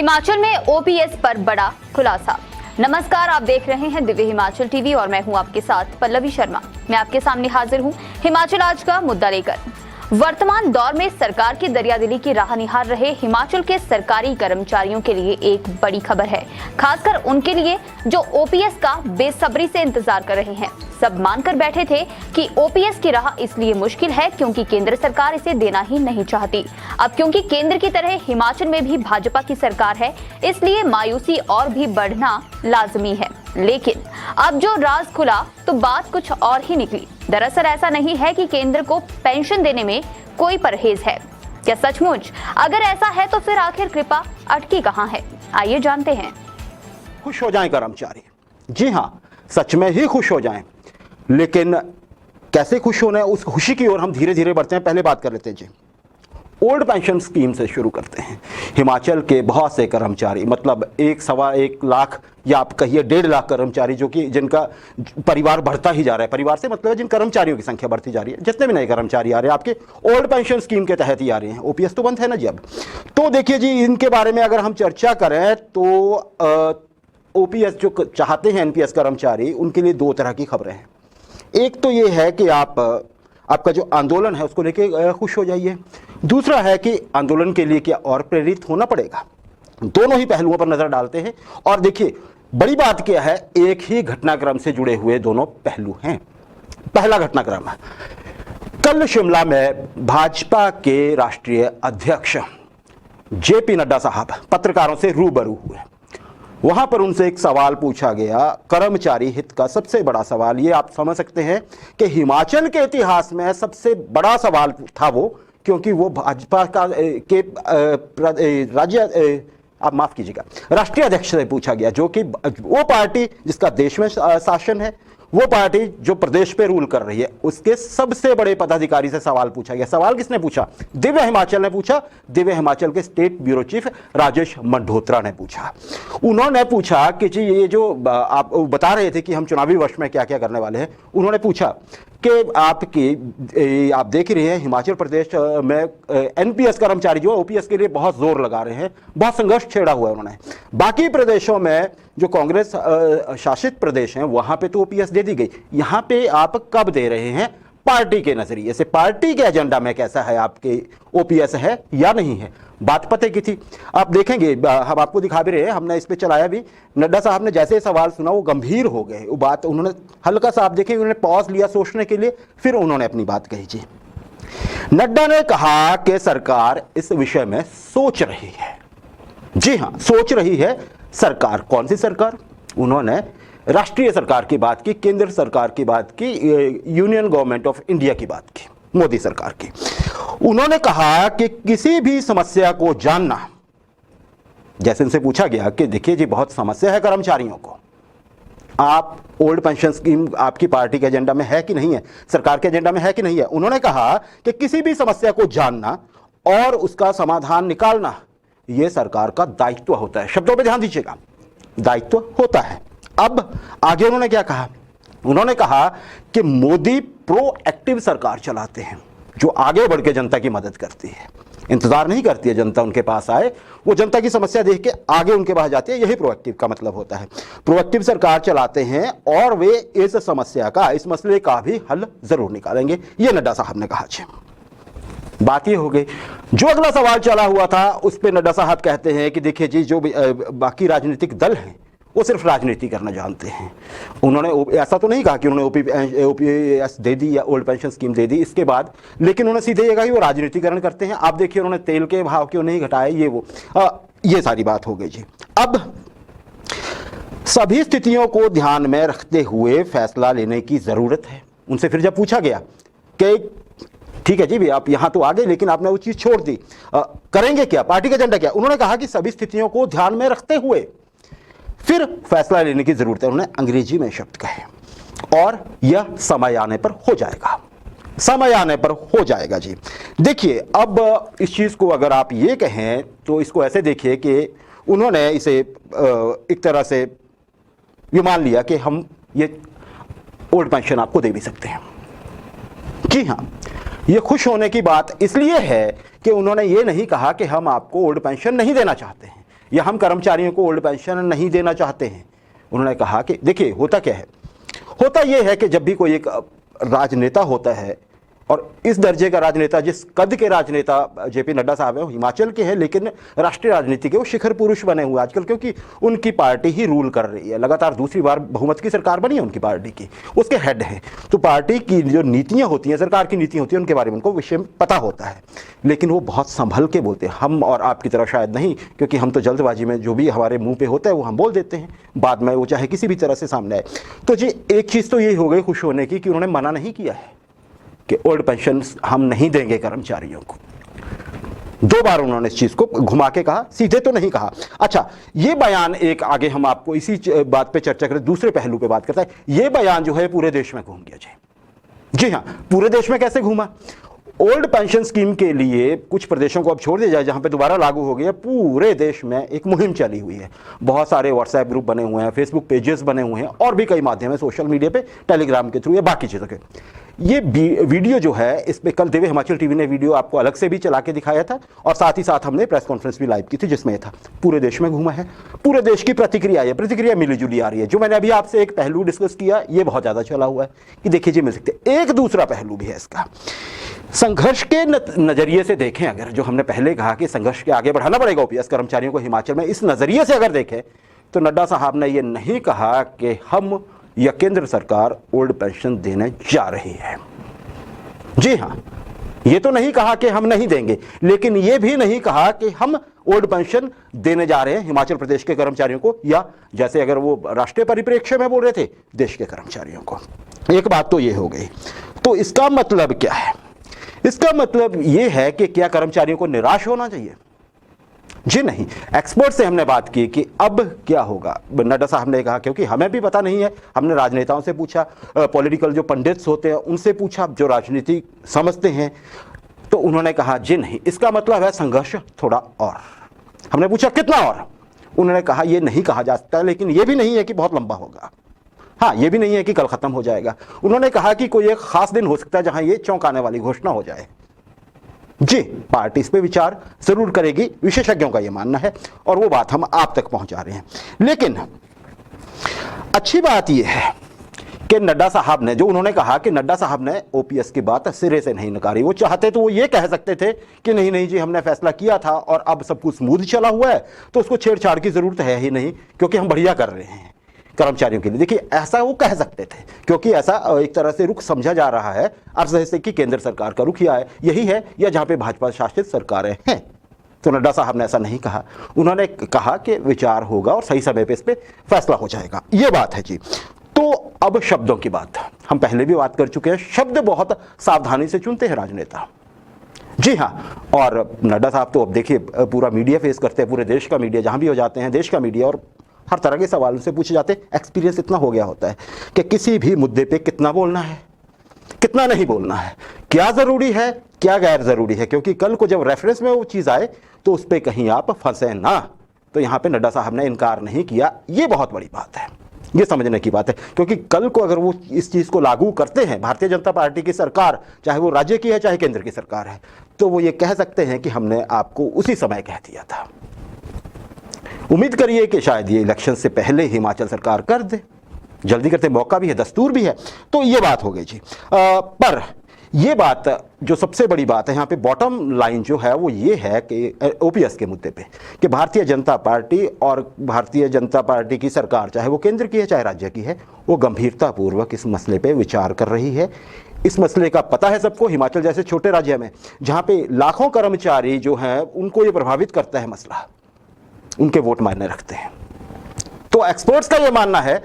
हिमाचल में ओपीएस पर बड़ा खुलासा। नमस्कार, आप देख रहे हैं दिव्य हिमाचल टीवी और मैं हूं आपके साथ पल्लवी शर्मा। मैं आपके सामने हाजिर हूं हिमाचल आज का मुद्दा लेकर। वर्तमान दौर में सरकार की दरियादिली की राह निहार रहे हिमाचल के सरकारी कर्मचारियों के लिए एक बड़ी खबर है, खासकर उनके लिए जो ओपीएस का बेसब्री से इंतजार कर रहे हैं। सब मानकर बैठे थे कि ओपीएस की राह इसलिए मुश्किल है क्योंकि केंद्र सरकार इसे देना ही नहीं चाहती। अब क्योंकि केंद्र की तरह हिमाचल में भी भाजपा की सरकार है, इसलिए मायूसी और भी बढ़ना लाजमी है। लेकिन अब जो राज खुला तो बात कुछ और ही निकली। दरअसल ऐसा नहीं है कि केंद्र को पेंशन देने में कोई परहेज है। क्या सचमुच? अगर ऐसा है तो फिर आखिर कृपा अटकी कहां है? आइए जानते हैं। खुश हो जाएं कर्मचारी। जी हां, सच में ही खुश हो जाएं। लेकिन कैसे खुश होना है, उस खुशी की ओर हम धीरे धीरे बढ़ते हैं। पहले बात कर लेते हैं जी ओल्ड पेंशन स्कीम से शुरू करते हैं। हिमाचल के बहुत से कर्मचारी, मतलब 1.25 लाख या आप कहिए 1.5 लाख कर्मचारी, जो कि जिनका परिवार बढ़ता ही जा रहा है। परिवार से मतलब है जिन कर्मचारियों की संख्या बढ़ती जा रही है। जितने भी नए कर्मचारी आ रहे हैं आपके ओल्ड पेंशन स्कीम के तहत ही आ रहे हैं। ओपीएस तो बंद है ना जी अब। तो देखिए जी, इनके बारे में अगर हम चर्चा करें तो ओपीएस जो चाहते हैं एनपीएस कर्मचारी, उनके लिए दो तरह की खबरें हैं। एक तो ये है कि आपका जो आंदोलन है उसको लेके खुश हो जाइए। दूसरा है कि आंदोलन के लिए क्या और प्रेरित होना पड़ेगा। दोनों ही पहलुओं पर नजर डालते हैं। और देखिए, बड़ी बात क्या है, एक ही घटनाक्रम से जुड़े हुए दोनों पहलू हैं। पहला घटनाक्रम है, कल शिमला में भाजपा के राष्ट्रीय अध्यक्ष जेपी नड्डा साहब पत्रकारों से रूबरू हुए। वहां पर उनसे एक सवाल पूछा गया, कर्मचारी हित का सबसे बड़ा सवाल। ये आप समझ सकते हैं कि हिमाचल के इतिहास में सबसे बड़ा सवाल था वो, क्योंकि वो भाजपा का के आप माफ कीजिएगा, राष्ट्रीय अध्यक्ष से पूछा गया, जो कि वो पार्टी जिसका देश में शासन है, वो पार्टी जो प्रदेश पे रूल कर रही है, उसके सबसे बड़े पदाधिकारी से सवाल पूछा गया। सवाल किसने पूछा? दिव्य हिमाचल ने पूछा। दिव्य हिमाचल के state bureau chief Rajesh Mandotra ने पूछा। उन्होंने पूछा कि जी ये जो आप बता रहे थे कि हम चुनावी वर्ष में क्या क्या करने वाले हैं, उन्होंने पूछा कि आप देख रहे हैं हिमाचल प्रदेश में एनपीएस कर्मचारी जो ओपीएस के लिए बहुत जोर लगा रहे हैं, बहुत संघर्ष छेड़ा हुआ है उन्होंने। बाकी प्रदेशों में जो कांग्रेस शासित प्रदेश हैं वहां पे तो ओपीएस दे दी गई, यहां पे आप कब दे रहे हैं? पार्टी के नजरिए से, पार्टी के एजेंडा में कैसा है आपके ओपीएस है या नहीं है, बात पते की थी। आप देखेंगे, हम आपको दिखा भी रहे हैं, हमने इस पे चलाया भी। नड्डा साहब ने जैसे सवाल सुना वो गंभीर हो गए। वो बात उन्होंने हल्का सा, आप देखेंगे उन्होंने पॉज लिया सोचने के लिए, फिर उन्होंने अपनी बात कही। जी, नड्डा ने कहा कि सरकार इस विषय में सोच रही है। जी हां, सोच रही है सरकार। कौन सी सरकार? उन्होंने राष्ट्रीय सरकार की बात की, केंद्र सरकार की बात की, यूनियन गवर्नमेंट ऑफ इंडिया की बात की, मोदी सरकार की। उन्होंने कहा कि किसी भी समस्या को जानना, जैसे उनसे पूछा गया कि देखिए जी बहुत समस्या है कर्मचारियों को, आप ओल्ड पेंशन स्कीम आपकी पार्टी के एजेंडा में है कि नहीं है, सरकार के एजेंडा में है कि नहीं है। उन्होंने कहा कि किसी भी समस्या को जानना और उसका समाधान निकालना यह सरकार का दायित्व होता है। शब्दों पे ध्यान दीजिएगा, दायित्व होता है। अब आगे उन्होंने क्या कहा? उन्होंने कहा कि मोदी प्रोएक्टिव सरकार चलाते हैं, जो आगे बढ़ के जनता की मदद करती है, इंतजार नहीं करती है जनता उनके पास आए, वो जनता की समस्या देख के आगे उनके पास जाती है। यही प्रोएक्टिव का मतलब होता है। प्रोएक्टिव सरकार चलाते हैं और वे इस समस्या का, इस मसले का भी हल जरूर निकालेंगे, ये नड्डा साहब ने कहा। बात ये हो गई। जो अगला सवाल चला हुआ था उस पर नड्डा साहब कहते हैं कि देखिए जी, जो बाकी राजनीतिक दल हैं वो सिर्फ राजनीति करना जानते हैं। उन्होंने ऐसा तो नहीं कहा कि उन्होंने ओपीएस दे दी या ओल्ड पेंशन स्कीम दे दी इसके बाद, लेकिन उन्होंने सीधे ये कहा कि वो राजनीतिकरण करते हैं। आप देखिए उन्होंने तेल के भाव क्यों नहीं घटाए, ये वो ये सारी बात हो गई जी। अब सभी स्थितियों को ध्यान में रखते हुए फैसला लेने की जरूरत है। उनसे फिर जब पूछा गया कि ठीक है जी भी, आप यहां तो आ गए लेकिन आपने वो चीज छोड़ दी, करेंगे क्या, पार्टी का एजेंडा क्या? उन्होंने कहा कि सभी स्थितियों को ध्यान में रखते हुए फिर फैसला लेने की जरूरत है। उन्होंने अंग्रेजी में शब्द कहे, और यह समय आने पर हो जाएगा, समय आने पर हो जाएगा। जी देखिए, अब इस चीज को अगर आप ये कहें तो इसको ऐसे देखिए कि उन्होंने इसे एक तरह से ये मान लिया कि हम ये ओल्ड पेंशन आपको दे भी सकते हैं। जी हां, ये खुश होने की बात इसलिए है कि उन्होंने ये नहीं कहा कि हम आपको ओल्ड पेंशन नहीं देना चाहते हैं। या हम कर्मचारियों को ओल्ड पेंशन नहीं देना चाहते हैं। उन्होंने कहा कि देखिए होता क्या है, होता यह है कि जब भी कोई एक राजनेता होता है, और इस दर्जे का राजनेता, जिस कद के राजनेता जेपी नड्डा साहब हैं, वो हिमाचल के हैं, लेकिन राष्ट्रीय राजनीति के वो शिखर पुरुष बने हुए आजकल, क्योंकि उनकी पार्टी ही रूल कर रही है, लगातार दूसरी बार बहुमत की सरकार बनी है उनकी पार्टी की, उसके हेड हैं। तो पार्टी की जो नीतियां होती हैं, सरकार की नीतियां होती हैं, उनके बारे में उनको विषय पता होता है, लेकिन वो बहुत संभल के बोलते हैं। हम और आपकी तरह शायद नहीं, क्योंकि हम तो जल्दबाजी में जो भी हमारे मुंह पे होता है वो हम बोल देते हैं, बाद में वो चाहे किसी भी तरह से सामने आए। तो जी एक चीज़ तो ये हो गई खुश होने की कि उन्होंने मना नहीं किया है कि ओल्ड पेंशन हम नहीं देंगे कर्मचारियों को। 2 बार उन्होंने इस चीज को घुमा के कहा, सीधे तो नहीं कहा। अच्छा, ये बयान एक आगे हम आपको इसी बात पे चर्चा करें, दूसरे पहलू पे बात करता है। ये बयान जो है पूरे देश में घूम गया जी हाँ, पूरे देश में कैसे घूमा? ओल्ड पेंशन स्कीम के लिए कुछ प्रदेशों को अब छोड़ दिया जाए जहां पे दोबारा लागू हो गया, पूरे देश में एक मुहिम चली हुई है। बहुत सारे व्हाट्सएप ग्रुप बने हुए हैं, फेसबुक पेजेस बने हुए हैं, और भी कई माध्यम है सोशल मीडिया पे, टेलीग्राम के थ्रू या बाकी चीज़ों के। ये वीडियो जो है, इस पे कल दिव्य हिमाचल टीवी ने वीडियो आपको अलग से भी चला के दिखाया था, और साथ ही साथ हमने प्रेस कॉन्फ्रेंस भी लाइव की थी जिसमें था। पूरे देश में घूमा है, पूरे देश की प्रतिक्रिया मिली जुली आ रही है। जो मैंने अभी आपसे एक पहलू डिस्कस किया, ये बहुत ज़्यादा चला हुआ है कि देखिए जी मिल सकते। एक दूसरा पहलू भी है इसका, संघर्ष के नजरिए से देखें अगर, जो हमने पहले कहा कि संघर्ष के आगे बढ़ाना पड़ेगा ओपीएस कर्मचारियों को हिमाचल में, इस नजरिए से अगर देखें तो नड्डा साहब ने यह नहीं कहा कि हम या केंद्र सरकार ओल्ड पेंशन देने जा रही है। जी हां, ये तो नहीं कहा कि हम नहीं देंगे, लेकिन यह भी नहीं कहा कि हम ओल्ड पेंशन देने जा रहे हैं हिमाचल प्रदेश के कर्मचारियों को, या जैसे अगर वो राष्ट्रीय परिप्रेक्ष्य में बोल रहे थे, देश के कर्मचारियों को। एक बात तो ये हो गई। तो इसका मतलब क्या है? इसका मतलब यह है कि क्या कर्मचारियों को निराश होना चाहिए? जी नहीं। एक्सपर्ट से हमने बात की कि अब क्या होगा। नड्डा साहब ने कहा क्योंकि हमें भी पता नहीं है, हमने राजनेताओं से पूछा, पॉलिटिकल जो पंडित्स होते हैं उनसे पूछा, जो राजनीति समझते हैं, तो उन्होंने कहा जी नहीं, इसका मतलब है संघर्ष थोड़ा और। हमने पूछा कितना और? उन्होंने कहा यह नहीं कहा जा सकता, लेकिन यह भी नहीं है कि बहुत लंबा होगा, हाँ यह भी नहीं है कि कल खत्म हो जाएगा। उन्होंने कहा कि कोई एक खास दिन हो सकता है जहां यह चौंकाने वाली घोषणा हो जाए। जी, पार्टी इस पे विचार जरूर करेगी, विशेषज्ञों का यह मानना है, और वो बात हम आप तक पहुंचा रहे हैं। लेकिन अच्छी बात यह है कि नड्डा साहब ने, जो उन्होंने कहा कि नड्डा साहब ने ओपीएस की बात सिरे से नहीं नकारी। वो चाहते तो वो ये कह सकते थे कि नहीं नहीं जी, हमने फैसला किया था और अब सब कुछ स्मूथ चला हुआ है, तो उसको छेड़छाड़ की जरूरत है ही नहीं, क्योंकि हम बढ़िया कर रहे हैं कर्मचारियों के लिए। देखिए, ऐसा वो कह सकते थे, क्योंकि ऐसा एक तरह से रुख समझा जा रहा है अर्ज से कि केंद्र सरकार का रुख यही है, या जहां पे भाजपा शासित सरकारें हैं। तो नड्डा साहब ने ऐसा नहीं कहा। उन्होंने कहा कि विचार होगा और सही समय पे इस पे फैसला हो जाएगा, ये बात है जी। तो अब शब्दों की बात, हम पहले भी बात कर चुके हैं, शब्द बहुत सावधानी से चुनते हैं राजनेता। जी हाँ, और नड्डा साहब तो अब देखिए पूरा मीडिया फेस करते हैं, पूरे देश का मीडिया, जहां भी हो जाते हैं देश का मीडिया, और हर तरह के सवालों से पूछे जाते हैं। एक्सपीरियंस इतना हो गया होता है कि किसी भी मुद्दे पे कितना बोलना है, कितना नहीं बोलना है, क्या जरूरी है, क्या गैर जरूरी है, क्योंकि कल को जब रेफरेंस में वो चीज आए तो उस पर कहीं आप फंसे ना। तो यहाँ पे नड्डा साहब ने इनकार नहीं किया, ये बहुत बड़ी बात है, ये समझने की बात है। क्योंकि कल को अगर वो इस चीज को लागू करते हैं, भारतीय जनता पार्टी की सरकार, चाहे वो राज्य की है चाहे केंद्र की सरकार है, तो वो ये कह सकते हैं कि हमने आपको उसी समय कह दिया था। उम्मीद करिए कि शायद ये इलेक्शन से पहले हिमाचल सरकार कर दे, जल्दी करते, मौका भी है, दस्तूर भी है। तो ये बात हो गई जी। पर ये बात, जो सबसे बड़ी बात है यहाँ पे, बॉटम लाइन जो है वो ये है कि ओपीएस के मुद्दे पे, कि भारतीय जनता पार्टी और भारतीय जनता पार्टी की सरकार, चाहे वो केंद्र की है चाहे राज्य की है, वो गंभीरतापूर्वक इस मसले पे विचार कर रही है। इस मसले का पता है सबको। हिमाचल जैसे छोटे राज्य में, जहाँ पे लाखों कर्मचारी जो हैं, उनको ये प्रभावित करता है मसला, उनके वोट मायने रखते हैं। तो एक्सपर्ट्स का यह मानना है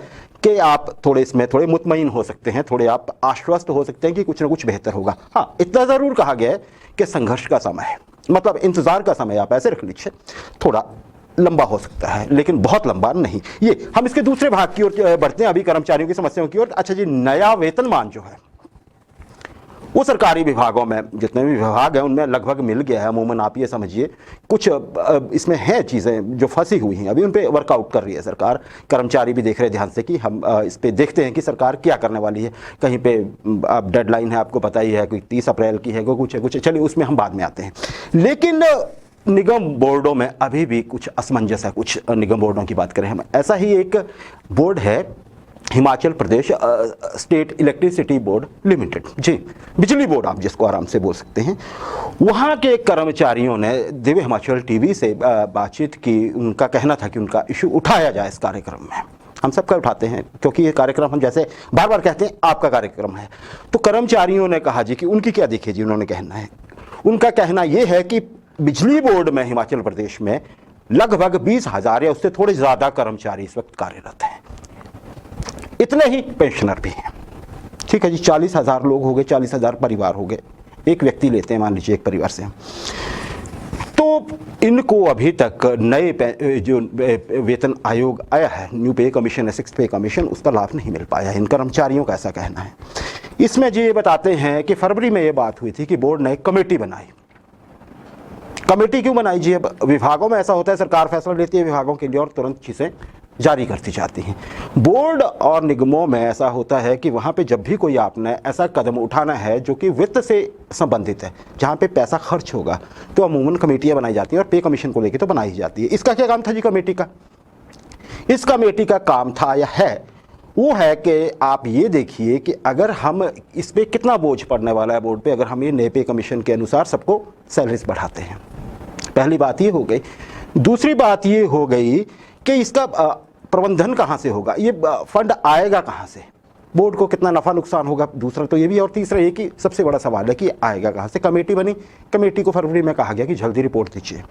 कि आप थोड़े इसमें थोड़े मुतमईन हो सकते हैं, थोड़े आप आश्वस्त हो सकते हैं कि कुछ ना कुछ बेहतर होगा। हाँ, इतना जरूर कहा गया है कि संघर्ष का समय है, मतलब इंतजार का समय, आप ऐसे रख लीजिए, थोड़ा लंबा हो सकता है, लेकिन बहुत लंबा नहीं। ये हम इसके दूसरे भाग की ओर बढ़ते हैं, अभी कर्मचारियों की समस्याओं की ओर। अच्छा जी, नया वेतनमान जो है वो सरकारी विभागों में, जितने भी विभाग हैं उनमें लगभग मिल गया है अमूमन। आप ये समझिए, कुछ इसमें हैं चीज़ें जो फंसी हुई हैं, अभी उन पे वर्कआउट कर रही है सरकार। कर्मचारी भी देख रहे हैं ध्यान से कि हम इस पे देखते हैं कि सरकार क्या करने वाली है। कहीं पे अब डेडलाइन है, आपको पता ही है, कोई 30 अप्रैल की है, कोई कुछ है, चलिए उसमें हम बाद में आते हैं। लेकिन निगम बोर्डों में अभी भी कुछ असमंजस है। कुछ निगम बोर्डों की बात करें हम, ऐसा ही एक बोर्ड है Himachal Pradesh state electricity board limited, जी बिजली बोर्ड आप जिसको आराम से बोल सकते हैं। वहाँ के कर्मचारियों ने दिव्य हिमाचल टीवी से बातचीत की। उनका कहना था कि उनका इशू उठाया जाए इस कार्यक्रम में। हम सबका उठाते हैं क्योंकि ये कार्यक्रम हम जैसे बार बार कहते हैं आपका कार्यक्रम है। तो कर्मचारियों ने कहा जी कि उनकी क्या दिखे जी, उन्होंने कहना है। उनका कहना ये है कि बिजली बोर्ड में हिमाचल प्रदेश में लगभग 20,000 या उससे थोड़े ज़्यादा कर्मचारी इस वक्त कार्यरत हैं। इतने ही पेंशनर भी हैं। ठीक है जी, 40,000 लोग हो गए, 40,000 परिवार हो गए। एक व्यक्ति लेते हैं मान लीजिए एक परिवार से, तो इनको अभी तक नए जो वेतन आयोग आया है, न्यू पे कमीशन है, 6th पे कमीशन, उसका लाभ नहीं मिल पाया है। इन कर्मचारियों का ऐसा कहना है। इसमें जी ये बताते हैं कि फरवरी में ये बात हुई थी कि बोर्ड ने एक कमेटी बनाई। कमेटी क्यों बनाई जी? अब विभागों में ऐसा होता है, सरकार फैसला लेती है विभागों के लिए और तुरंत चीज़ें जारी करती जाती हैं। बोर्ड और निगमों में ऐसा होता है कि वहाँ पे जब भी कोई आपने ऐसा कदम उठाना है जो कि वित्त से संबंधित है, जहाँ पे पैसा खर्च होगा, तो अमूमन कमेटियाँ बनाई जाती हैं और पे कमीशन को लेकर तो बनाई जाती है। इसका क्या काम था जी कमेटी का? इस कमेटी का काम था या है, वो है कि आप ये देखिए कि अगर हम इस पर कितना बोझ पड़ने वाला है बोर्ड पे, अगर हम ये नए पे कमीशन के अनुसार सबको सैलरीज बढ़ाते हैं। पहली बात ये हो गई। दूसरी बात ये हो गई कि इसका प्रबंधन कहाँ से होगा, ये फंड आएगा कहाँ से, बोर्ड को कितना नफ़ा नुकसान होगा, दूसरा तो ये भी, और तीसरा ये कि सबसे बड़ा सवाल है कि आएगा कहाँ से। कमेटी बनी, कमेटी को फरवरी में कहा गया कि जल्दी रिपोर्ट दीजिए,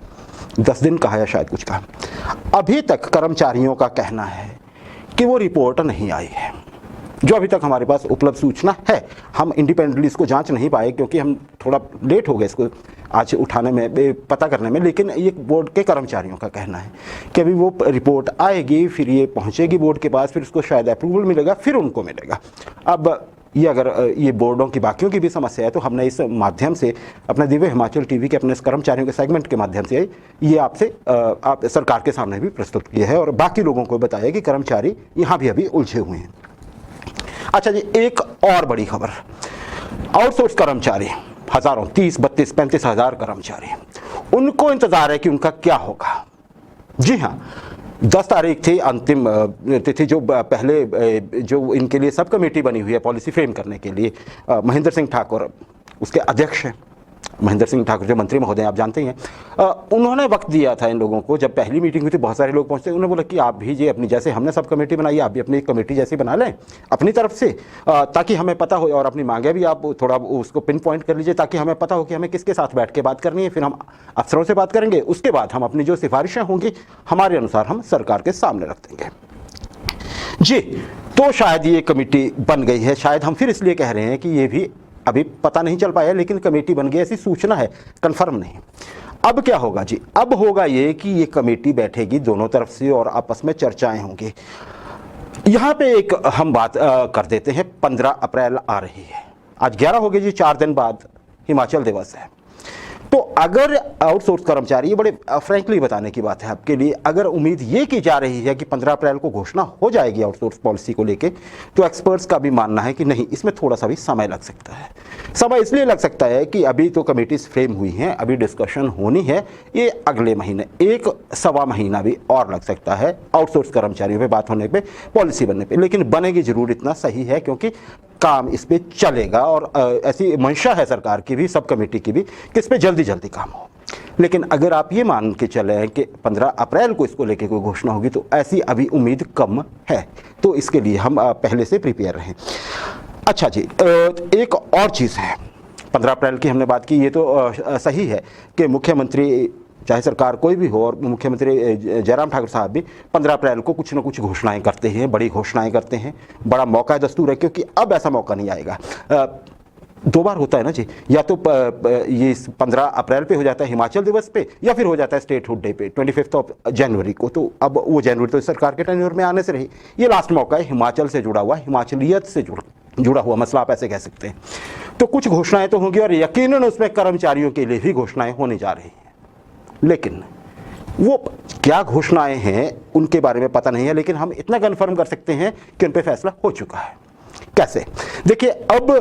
10 दिन कहा या शायद कुछ कहा। अभी तक कर्मचारियों का कहना है कि वो रिपोर्ट नहीं आई है। जो अभी तक हमारे पास उपलब्ध सूचना है, हम इंडिपेंडेंटली इसको जांच नहीं पाए क्योंकि हम थोड़ा लेट हो गए इसको आज उठाने में, पता करने में। लेकिन ये बोर्ड के कर्मचारियों का कहना है कि अभी वो रिपोर्ट आएगी, फिर ये पहुंचेगी बोर्ड के पास, फिर उसको शायद अप्रूवल मिलेगा, फिर उनको मिलेगा। अब ये अगर ये बोर्डों की बाकियों की भी समस्या है तो हमने इस माध्यम से अपने दिव्य हिमाचल टीवी के अपने कर्मचारियों के सेगमेंट के माध्यम से ये आपसे आप सरकार के सामने भी प्रस्तुत किया है और बाकी लोगों को बताया कि कर्मचारी यहाँ भी अभी उलझे हुए हैं। अच्छा जी, एक और बड़ी खबर, आउटसोर्स कर्मचारी हजारों, 30, 32, 35,000 कर्मचारी, उनको इंतजार है कि उनका क्या होगा। जी हाँ, 10 तारीख थी अंतिम तिथि, जो पहले जो इनके लिए सब कमेटी बनी हुई है पॉलिसी फ्रेम करने के लिए। महेंद्र सिंह ठाकुर उसके अध्यक्ष हैं। महेंद्र सिंह ठाकुर जो मंत्री महोदय आप जानते हैं, उन्होंने वक्त दिया था इन लोगों को। जब पहली मीटिंग हुई थी बहुत सारे लोग पहुंचते, उन्होंने बोला कि आप भी ये अपनी, जैसे हमने सब कमेटी बनाई, आप भी अपनी एक कमेटी जैसी बना लें अपनी तरफ से, ताकि हमें पता हो, और अपनी मांगे भी आप थोड़ा उसको पिन पॉइंट कर लीजिए ताकि हमें पता हो कि हमें किसके साथ बैठ के बात करनी है। फिर हम अफसरों से बात करेंगे, उसके बाद हम अपनी जो सिफारिशें होंगी हमारे अनुसार हम सरकार के सामने रख देंगे। जी, तो शायद ये कमेटी बन गई है। शायद हम फिर इसलिए कह रहे हैं कि ये भी अभी पता नहीं चल पाया, लेकिन कमेटी बन गई ऐसी सूचना है, कंफर्म नहीं। अब क्या होगा जी? अब होगा ये कि ये कमेटी बैठेगी दोनों तरफ से और आपस में चर्चाएं होंगी। यहाँ पे एक हम बात कर देते हैं, 15 अप्रैल आ रही है, आज 11 हो गई जी, 4 दिन बाद हिमाचल दिवस है। तो अगर आउटसोर्स कर्मचारी, ये बड़े फ्रैंकली बताने की बात है आपके लिए, अगर उम्मीद ये की जा रही है कि 15 अप्रैल को घोषणा हो जाएगी आउटसोर्स पॉलिसी को लेके, तो एक्सपर्ट्स का भी मानना है कि नहीं, इसमें थोड़ा सा भी समय लग सकता है। समय इसलिए लग सकता है कि अभी तो कमेटीज फ्रेम हुई हैं, अभी डिस्कशन होनी है, ये अगले महीने 1-1.25 महीना भी और लग सकता है आउटसोर्स कर्मचारियों पे बात होने पे, पॉलिसी बनने पे। लेकिन बनेगी जरूर, इतना सही है, क्योंकि काम इस पे चलेगा और ऐसी मंशा है सरकार की भी, सब कमेटी की भी, कि इस पे जल्दी जल्दी काम हो। लेकिन अगर आप ये मान के चले कि 15 अप्रैल को इसको लेके कोई घोषणा होगी, तो ऐसी अभी उम्मीद कम है। तो इसके लिए हम पहले से प्रिपेयर रहें। अच्छा जी, एक और चीज़ है, 15 अप्रैल की हमने बात की, ये तो सही है कि मुख्यमंत्री, चाहे सरकार कोई भी हो, और मुख्यमंत्री जयराम ठाकुर साहब भी 15 अप्रैल को कुछ न कुछ घोषणाएं करते हैं, बड़ी घोषणाएं करते हैं। बड़ा मौका है, दस्तूर है, क्योंकि अब ऐसा मौका नहीं आएगा। 2 बार होता है ना जी, या तो ये 15 अप्रैल पे हो जाता है हिमाचल दिवस पे, या फिर हो जाता है स्टेटहुड डे पे 25 जनवरी को। तो अब वो जनवरी तो सरकार के टेन्योर में आने से रही, ये लास्ट मौका है हिमाचल से जुड़ा हुआ, हिमाचलियत से जुड़ा हुआ मसला, आप ऐसे कह सकते हैं। तो कुछ घोषणाएं तो होंगी और यकीनन उसमें कर्मचारियों के लिए भी घोषणाएं होने जा रही हैं। लेकिन वो क्या घोषणाएं हैं उनके बारे में पता नहीं है, लेकिन हम इतना कन्फर्म कर सकते हैं कि उन पर फैसला हो चुका है। कैसे? देखिए, अब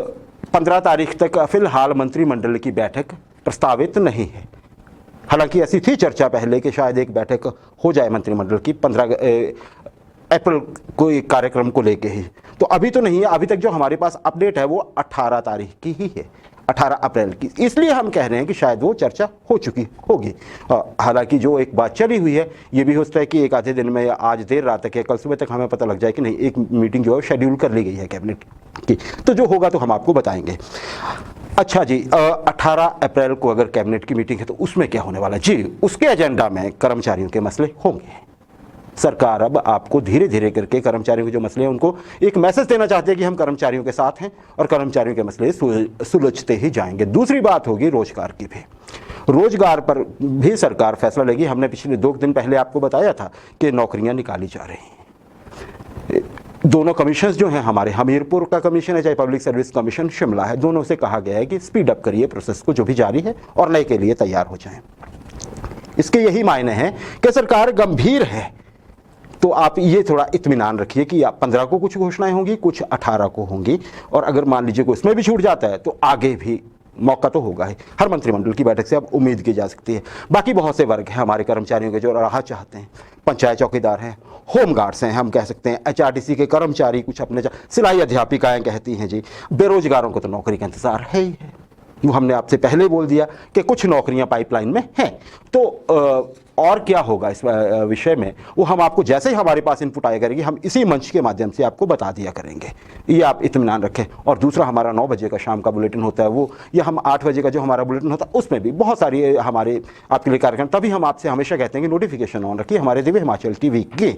15 तारीख तक फिलहाल मंत्रिमंडल की बैठक प्रस्तावित नहीं है। हालांकि ऐसी थी चर्चा पहले कि शायद एक बैठक हो जाए मंत्रिमंडल की 15 अप्रैल को एक कार्यक्रम को लेके ही, तो अभी तो नहीं है। अभी तक जो हमारे पास अपडेट है वो 18 तारीख की ही है, 18 अप्रैल की। इसलिए हम कह रहे हैं कि शायद वो चर्चा हो चुकी होगी। हालांकि जो एक बात चली हुई है, ये भी हो सकता है कि एक आधे दिन में या आज देर रात तक या कल सुबह तक हमें पता लग जाए कि नहीं, एक मीटिंग जो है शेड्यूल कर ली गई है कैबिनेट की। तो जो होगा तो हम आपको बताएंगे। अच्छा जी, 18 अप्रैल को अगर कैबिनेट की मीटिंग है तो उसमें क्या होने वाला है? जी, उसके एजेंडा में कर्मचारियों के मसले होंगे। सरकार अब आपको धीरे धीरे करके कर्मचारियों के जो मसले हैं उनको एक मैसेज देना चाहते हैं कि हम कर्मचारियों के साथ हैं और कर्मचारियों के मसले सुलझते ही जाएंगे। दूसरी बात होगी रोजगार की भी। रोजगार पर भी सरकार फैसला लेगी। हमने पिछले 2 दिन पहले आपको बताया था कि नौकरियां निकाली जा रही हैं। दोनों कमीशन जो हैं हमारे, हमीरपुर का कमीशन है चाहे पब्लिक सर्विस कमीशन शिमला है, दोनों से कहा गया है कि स्पीड अप करिए प्रोसेस को जो भी जारी है और नए के लिए तैयार हो जाएं। इसके यही मायने हैं कि सरकार गंभीर है। तो आप ये थोड़ा इत्मीनान रखिए कि 15 को कुछ घोषणाएं होंगी, कुछ 18 को होंगी, और अगर मान लीजिए को इसमें भी छूट जाता है तो आगे भी मौका तो होगा ही। हर मंत्रिमंडल की बैठक से अब उम्मीद की जा सकती है। बाकी बहुत से वर्ग हैं हमारे कर्मचारियों के जो राहत चाहते हैं। पंचायत चौकीदार हैं, होम गार्ड्स हैं, हम कह सकते हैं HRTC के कर्मचारी कुछ अपने, सिलाई अध्यापिकाएं कहती हैं जी, बेरोजगारों को तो नौकरी का इंतजार है ही है। वो हमने आपसे पहले बोल दिया कि कुछ नौकरियां पाइपलाइन में हैं। तो और क्या होगा इस विषय में, वो हम आपको जैसे ही हमारे पास इनपुट आया करेंगे हम इसी मंच के माध्यम से आपको बता दिया करेंगे। ये आप इत्मीनान रखें। और दूसरा, हमारा 9 बजे का शाम का बुलेटिन होता है वो, या हम 8 बजे का जो हमारा बुलेटिन होता है उसमें भी बहुत सारी हमारे आपके लिए कार्यक्रम। तभी हम आपसे हमेशा कहते हैं कि नोटिफिकेशन ऑन रखिए हमारे दिव्य हिमाचल TV की।